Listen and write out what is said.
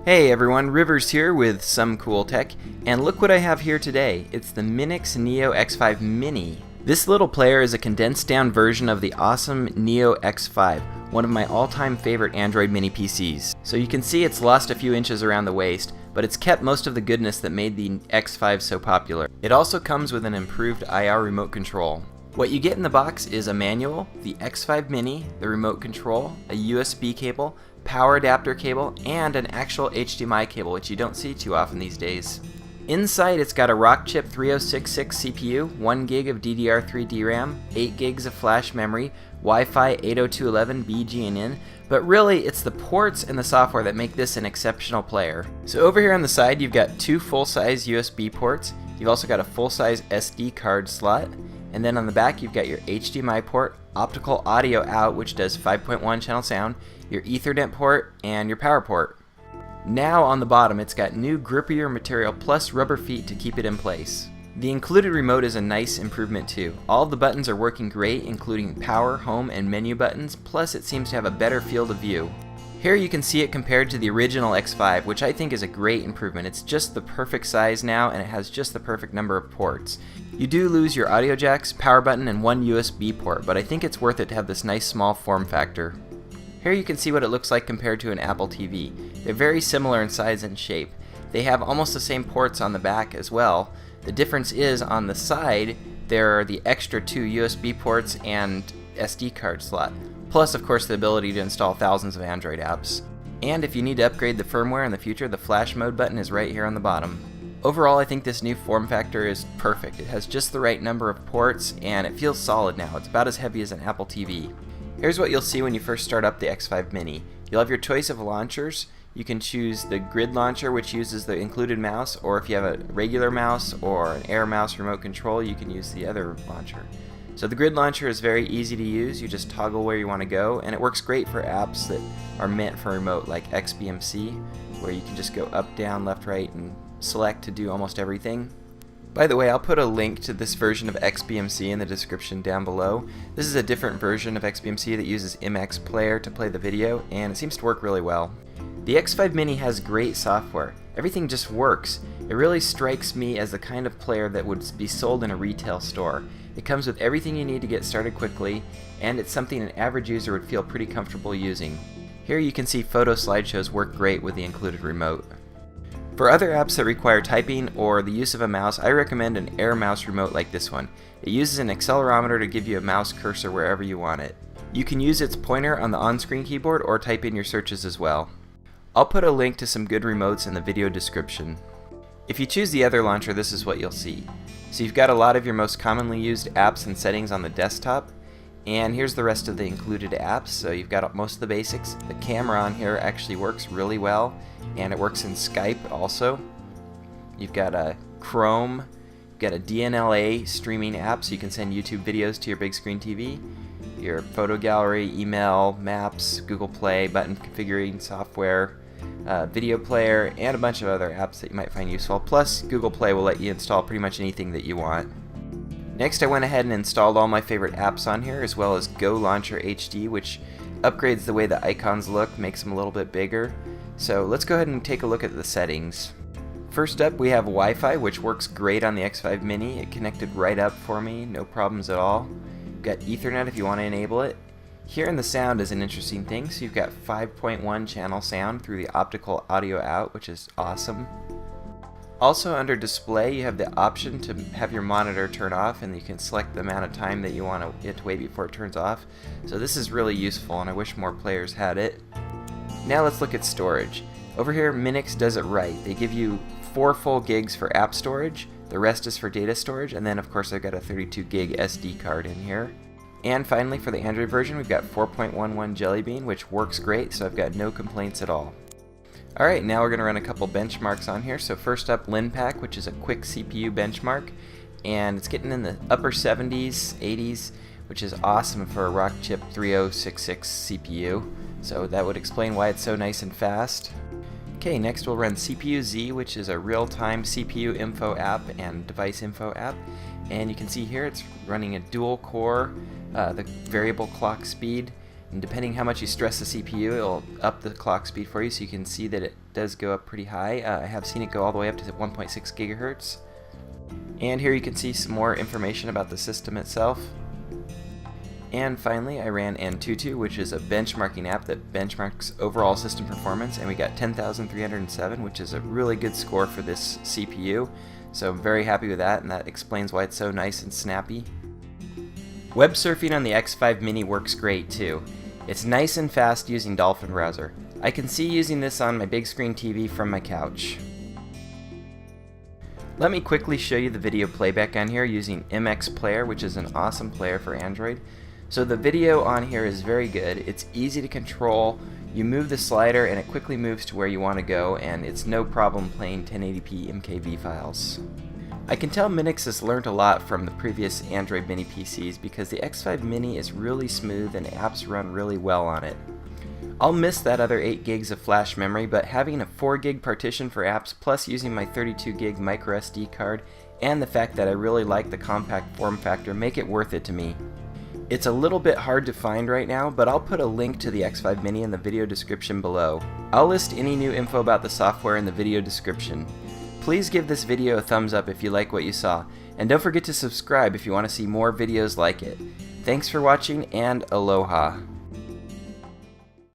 Hey everyone, Rivers here with some cool tech, and look what I have here today. It's the Minix Neo X5 Mini. This little player is a condensed down version of the awesome Neo X5, one of my all-time favorite Android mini PCs. So you can see it's lost a few inches around the waist, but it's kept most of the goodness that made the X5 so popular. It also comes with an improved IR remote control. What you get in the box is a manual, the X5 Mini, the remote control, a USB cable, power adapter cable, and an actual HDMI cable, which you don't see too often these days. Inside, it's got a Rockchip 3066 CPU, 1 gig of DDR3 DRAM, 8 gigs of flash memory, Wi-Fi 802.11 BGN, but really it's the ports and the software that make this an exceptional player. So over here on the side, you've got two full-size USB ports. You've also got a full-size SD card slot. And then on the back, you've got your HDMI port, optical audio out, which does 5.1 channel sound, your Ethernet port, and your power port. Now on the bottom, it's got new grippier material plus rubber feet to keep it in place. The included remote is a nice improvement too. All of the buttons are working great, including power, home, and menu buttons, plus it seems to have a better field of view. Here you can see it compared to the original X5, which I think is a great improvement. It's just the perfect size now, and it has just the perfect number of ports. You do lose your audio jacks, power button, and one USB port, but I think it's worth it to have this nice small form factor. Here you can see what it looks like compared to an Apple TV. They're very similar in size and shape. They have almost the same ports on the back as well. The difference is on the side, there are the extra two USB ports and SD card slot. Plus, of course, the ability to install thousands of Android apps. And if you need to upgrade the firmware in the future, the flash mode button is right here on the bottom. Overall, I think this new form factor is perfect. It has just the right number of ports, and it feels solid now. It's about as heavy as an Apple TV. Here's what you'll see when you first start up the X5 Mini. You'll have your choice of launchers. You can choose the grid launcher, which uses the included mouse, or if you have a regular mouse or an Air mouse remote control, you can use the other launcher. So the grid launcher is very easy to use. You just toggle where you want to go, and it works great for apps that are meant for remote, like XBMC, where you can just go up, down, left, right, and select to do almost everything. By the way, I'll put a link to this version of XBMC in the description down below. This is a different version of XBMC that uses MX Player to play the video, and it seems to work really well. The X5 Mini has great software. Everything just works. It really strikes me as the kind of player that would be sold in a retail store. It comes with everything you need to get started quickly, and it's something an average user would feel pretty comfortable using. Here you can see photo slideshows work great with the included remote. For other apps that require typing or the use of a mouse, I recommend an Air mouse remote like this one. It uses an accelerometer to give you a mouse cursor wherever you want it. You can use its pointer on the on-screen keyboard or type in your searches as well. I'll put a link to some good remotes in the video description. If you choose the other launcher, this is what you'll see. So you've got a lot of your most commonly used apps and settings on the desktop, and here's the rest of the included apps. So you've got most of the basics. The camera on here actually works really well, and it works in Skype also. You've got a Chrome, you've got a DNLA streaming app so you can send YouTube videos to your big screen TV, your photo gallery, email, maps, Google Play, button configuring software, video player, and a bunch of other apps that you might find useful. Plus, Google Play will let you install pretty much anything that you want. Next, I went ahead and installed all my favorite apps on here, as well as Go Launcher HD, which upgrades the way the icons look, makes them a little bit bigger. So let's go ahead and take a look at the settings. First up, we have Wi-Fi, which works great on the X5 Mini. It connected right up for me, no problems at all. We've got Ethernet if you want to enable it. Here in the sound is an interesting thing, so you've got 5.1 channel sound through the optical audio out, which is awesome. Also under display, you have the option to have your monitor turn off, and you can select the amount of time that you want it to wait before it turns off. So this is really useful, and I wish more players had it. Now let's look at storage. Over here, Minix does it right. They give you 4 full gigs for app storage, the rest is for data storage, and then of course I've got a 32 gig SD card in here. And finally, for the Android version, we've got 4.11 Jelly Bean, which works great, so I've got no complaints at all. Alright, now we're going to run a couple benchmarks on here. So first up, LinPack, which is a quick CPU benchmark, and it's getting in the upper 70s, 80s, which is awesome for a Rockchip 3066 CPU. So that would explain why it's so nice and fast. Okay, next we'll run CPU Z, which is a real-time CPU info app and device info app. And you can see here it's running a dual core, the variable clock speed, And depending how much you stress the CPU, it'll up the clock speed for you, so you can see that it does go up pretty high. I have seen it go all the way up to 1.6 gigahertz. And here you can see some more information about the system itself. And finally, I ran AnTuTu, which is a benchmarking app that benchmarks overall system performance, and we got 10,307, which is a really good score for this CPU. So I'm very happy with that, and that explains why it's so nice and snappy. Web surfing on the X5 Mini works great too. It's nice and fast using Dolphin Browser. I can see using this on my big screen TV from my couch. Let me quickly show you the video playback on here using MX Player, which is an awesome player for Android. So the video on here is very good. It's easy to control. You move the slider and it quickly moves to where you want to go, and it's no problem playing 1080p MKV files. I can tell Minix has learned a lot from the previous Android Mini PCs because the X5 Mini is really smooth and apps run really well on it. I'll miss that other 8 gigs of flash memory, but having a 4 gig partition for apps plus using my 32 gig micro SD card and the fact that I really like the compact form factor make it worth it to me. It's a little bit hard to find right now, but I'll put a link to the X5 Mini in the video description below. I'll list any new info about the software in the video description. Please give this video a thumbs up if you like what you saw, and don't forget to subscribe if you want to see more videos like it. Thanks for watching, and aloha!